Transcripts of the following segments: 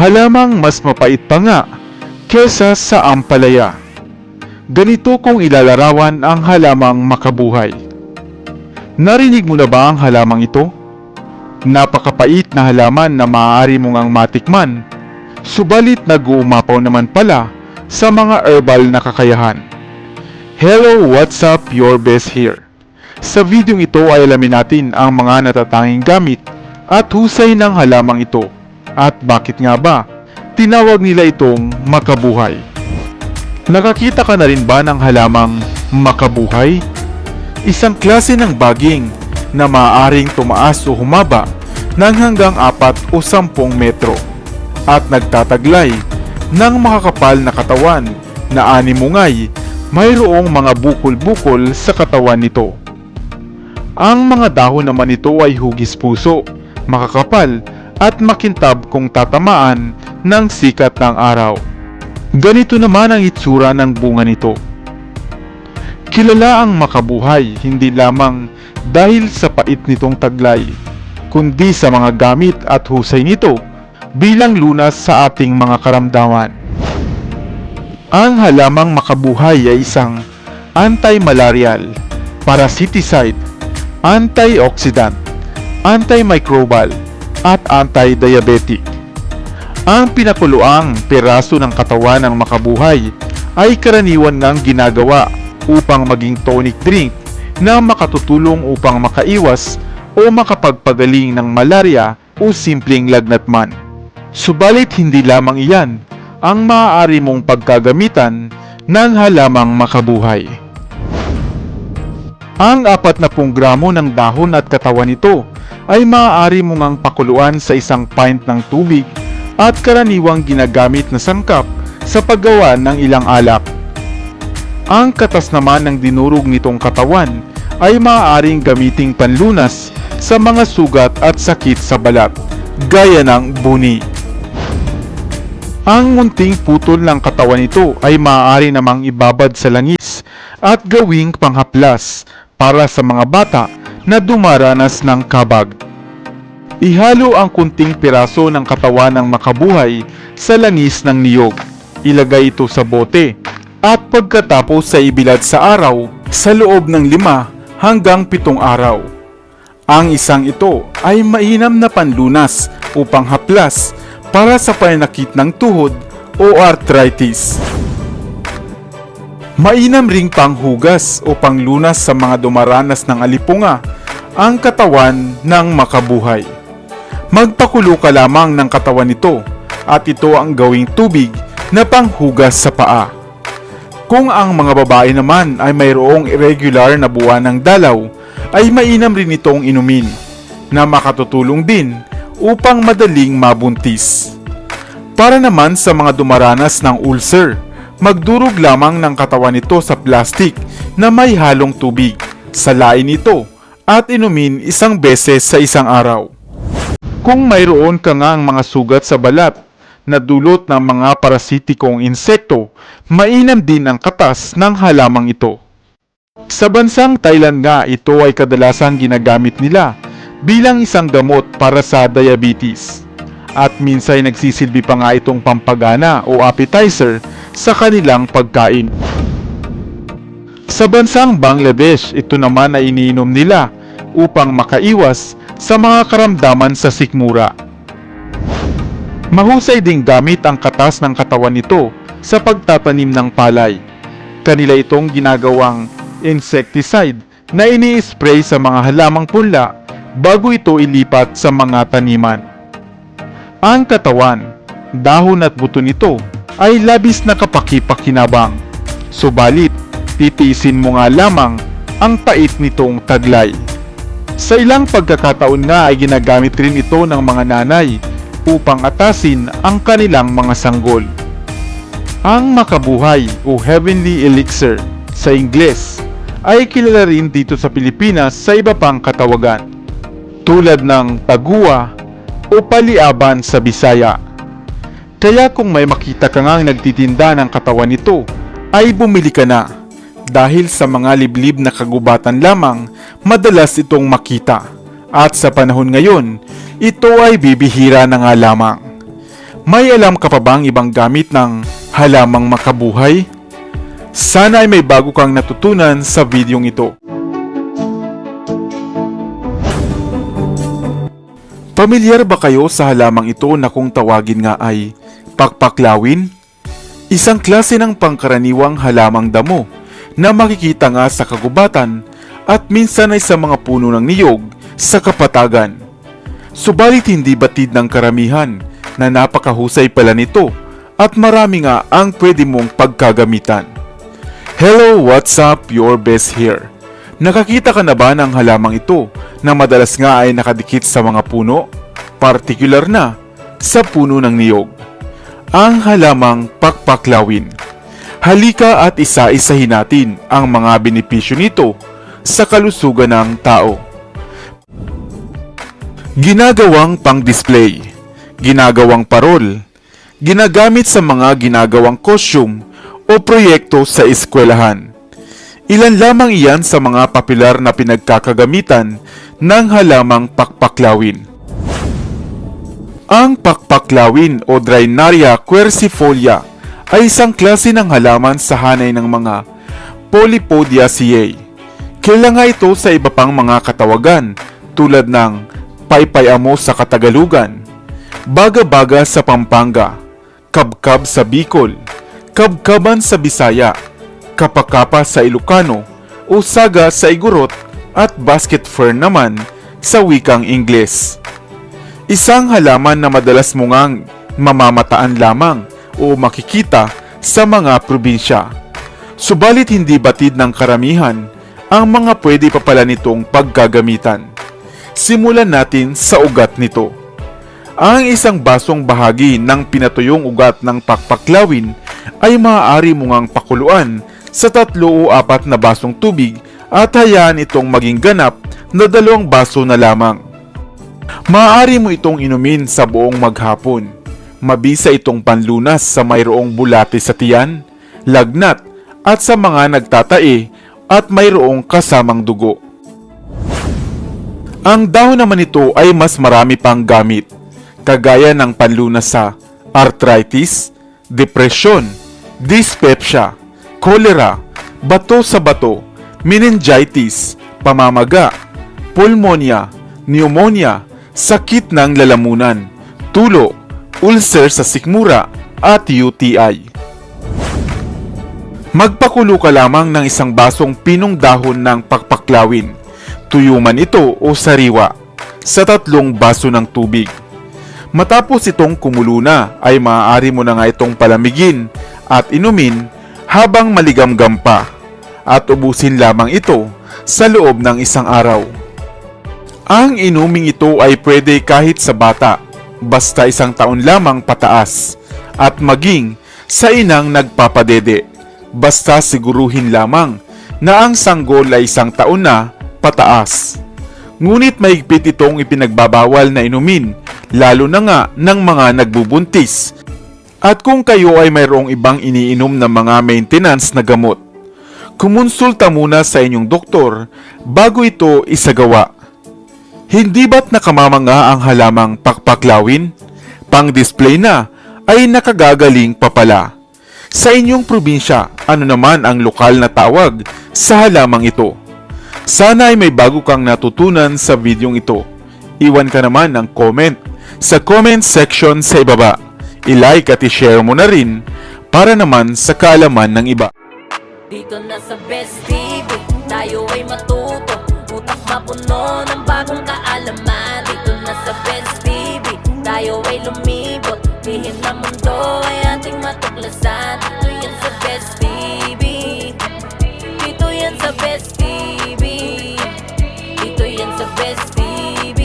halamang mas mapait pa nga kesa sa ampalaya. Ganito kung ilalarawan ang halamang makabuhay. Narinig mo na ba ang halamang ito? Napakapait na halaman na maaari mong ang matikman, subalit nag-uumapaw naman pala sa mga herbal na kakayahan. Hello, what's up? Your best here. Sa videong ito ay alamin natin ang mga natatanging gamit at husay ng halamang ito. At bakit nga ba tinawag nila itong makabuhay? Nakakita ka na rin ba ng halamang makabuhay? Isang klase ng baging na maaaring tumaas o humaba ng hanggang 4 o 10 metro at nagtataglay ng makakapal na katawan na animungay mayroong mga bukol-bukol sa katawan nito. Ang mga dahon naman nito ay hugis puso, makakapal at makintab kung tatamaan ng sikat ng araw. Ganito naman ang itsura ng bunga nito. Kilala ang makabuhay hindi lamang dahil sa pait nitong taglay, kundi sa mga gamit at husay nito bilang lunas sa ating mga karamdaman. Ang halamang makabuhay ay isang anti-malarial, parasiticide, antioxidant, antimicrobial, at anti-diabetic. Ang pinakuluang piraso ng katawan ng makabuhay ay karaniwan ng ginagawa upang maging tonic drink na makatutulong upang makaiwas o makapagpagaling ng malaria o simpleng lagnat man. Subalit hindi lamang iyan ang maaari mong pagkagamitan ng halamang makabuhay. Ang 40 gramo ng dahon at katawan nito ay maaari mong ang pakuluan sa isang pint ng tubig at karaniwang ginagamit na sangkap sa paggawa ng ilang alak. Ang katas naman ng dinurog nitong katawan ay maaaring gamiting panlunas sa mga sugat at sakit sa balat, gaya ng buni. Ang munting putol ng katawan nito ay maaari namang ibabad sa langis at gawing panghaplas para sa mga bata na dumaranas ng kabag. Ihalo ang kunting piraso ng katawan ng makabuhay sa langis ng niyog. Ilagay ito sa bote at pagkatapos sa ibilad sa araw sa loob ng 5 hanggang 7 araw. Ang isang ito ay mainam na panlunas upang haplas para sa pananakit ng tuhod o arthritis. Mainam ring panghugas o panglunas sa mga dumaranas ng alipunga ang katawan ng makabuhay. Magpakulo ka lamang ng katawan nito at ito ang gawing tubig na panghugas sa paa. Kung ang mga babae naman ay mayroong irregular na buwan ng dalaw, ay mainam rin itong inumin na makatutulong din upang madaling mabuntis. Para naman sa mga dumaranas ng ulcer, magdurog lamang ng katawan nito sa plastik na may halong tubig. Salain ito at inumin 1 beses sa isang araw. Kung mayroon ka nga ang mga sugat sa balat na dulot ng mga parasitikong insekto, mainam din ang katas ng halamang ito. Sa bansang Thailand nga, ito ay kadalasang ginagamit nila bilang isang gamot para sa diabetes. At minsan nagsisilbi pa nga itong pampagana o appetizer sa kanilang pagkain. Sa bansang Bangladesh, ito naman ay iniinom nila upang makaiwas sa mga karamdaman sa sikmura. Mahusay ding gamit ang katas ng katawan nito sa pagtatanim ng palay. Kanila itong ginagawang insecticide na ini-spray sa mga halamang punla bago ito ilipat sa mga taniman. Ang katawan, dahon at buto nito ay labis na kapaki-pakinabang. Subalit, titiisin mo nga lamang ang pait nitong taglay. Sa ilang pagkakataon nga ay ginagamit rin ito ng mga nanay upang atasin ang kanilang mga sanggol. Ang makabuhay o heavenly elixir sa Ingles ay kilala rin dito sa Pilipinas sa iba pang katawagan, tulad ng tagua o paliaban sa Bisaya. Kaya kung may makita ka ngang nagtitinda ng katawan nito, ay bumili ka na dahil sa mga liblib na kagubatan lamang madalas itong makita at sa panahon ngayon, ito ay bibihira na nga lamang. May alam ka pa bang ibang gamit ng halamang makabuhay? Sana ay may bago kang natutunan sa videong ito. Pamilyar ba kayo sa halamang ito na kung tawagin nga ay pakpaklawin? Isang klase ng pangkaraniwang halamang damo na makikita nga sa kagubatan at minsan ay sa mga puno ng niyog sa kapatagan. Subalit hindi batid ng karamihan na napakahusay pala nito at marami nga ang pwede mong pagkagamitan. Hello, what's up? Your best here. Nakakita ka na ba ng halamang ito na madalas nga ay nakadikit sa mga puno? Partikular na sa puno ng niyog. Ang halamang pakpaklawin. Halika at isa-isahin natin ang mga benepisyo nito sa kalusugan ng tao. Ginagawang pang-display, ginagawang parol, ginagamit sa mga ginagawang costume o proyekto sa eskwelahan. Ilan lamang iyan sa mga popular na pinagkakagamitan ng halamang pakpaklawin. Ang pakpaklawin o Drinaria quercifolia ay isang klase ng halaman sa hanay ng mga Polypodiaceae. Kilala nga ito sa iba pang mga katawagan tulad ng paypayamo sa Katagalugan, baga-baga sa Pampanga, kabkab sa Bicol, kabkaban sa Bisaya, kapakapa sa Ilocano, usaga sa Igorot at basket fern naman sa wikang Ingles. Isang halaman na madalas mo ngang mamamataan lamang o makikita sa mga probinsya. Subalit hindi batid ng karamihan ang mga pwede pa pala nitong paggagamitan. Simulan natin sa ugat nito. Ang isang basong bahagi ng pinatuyong ugat ng pakpaklawin ay maaari mo ngang pakuluan sa 3 o 4 na basong tubig at hayaan itong maging ganap na 2 baso na lamang. Maaari mo itong inumin sa buong maghapon. Mabisa itong panlunas sa mayroong bulate sa tiyan, lagnat at sa mga nagtatae at mayroong kasamang dugo. Ang dahon naman nito ay mas marami pang gamit, kagaya ng panlunas sa arthritis, depresyon, dyspepsia, cholera, bato sa bato, meningitis, pamamaga, pulmonya, pneumonia, sakit ng lalamunan, tulo, ulcer sa sikmura at UTI. Magpakulo ka lamang ng isang basong pinong dahon ng pakpaklawin, tuyo man ito o sariwa, sa 3 baso ng tubig. Matapos itong kumulo na ay maaari mo na nga itong palamigin at inumin habang maligamgam pa at ubusin lamang ito sa loob ng 1 araw. Ang inuming ito ay pwede kahit sa bata, basta 1 taon lamang pataas, at maging sa inang nagpapadede, basta siguruhin lamang na ang sanggol ay 1 taon na pataas. Ngunit mahigpit itong ipinagbabawal na inumin, lalo na nga ng mga nagbubuntis. At kung kayo ay mayroong ibang iniinom na mga maintenance na gamot, kumonsulta muna sa inyong doktor bago ito isagawa. Hindi ba't nakamamanga ang halamang pakpaklawin? Pang-display na ay nakagagaling pa pala. Sa inyong probinsya, ano naman ang lokal na tawag sa halamang ito? Sana ay may bago kang natutunan sa videong ito. Iwan ka naman ng comment sa comment section sa ibaba. I-like at i-share mo na rin para naman sa kaalaman ng iba. Dito na sa Best TV, tayo ay matuto. Utak mapuno ng bagong kaalaman. Dito na sa Best TV, tayo ay lumibot. Lihim na mundo ay ating matuklasan. Dito yan sa Best TV, dito yan sa Best TV, dito yan sa Best TV.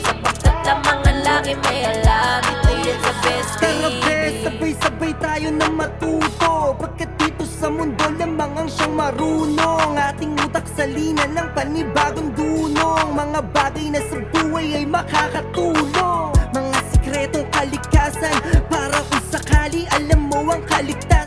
Sapagkat ang mga laki may alam. Dito yan sa Best TV. Tara bes, sabay-sabay tayo na matuto. Pagkat dito sa mundo lamang ang siyang marunong. Ating utak salina ng panibagong dunong. Mga bagay na sa buhay ay makakatulong. Mga sikretong kalikasan para kung sakali alam mo ang kaligtasan.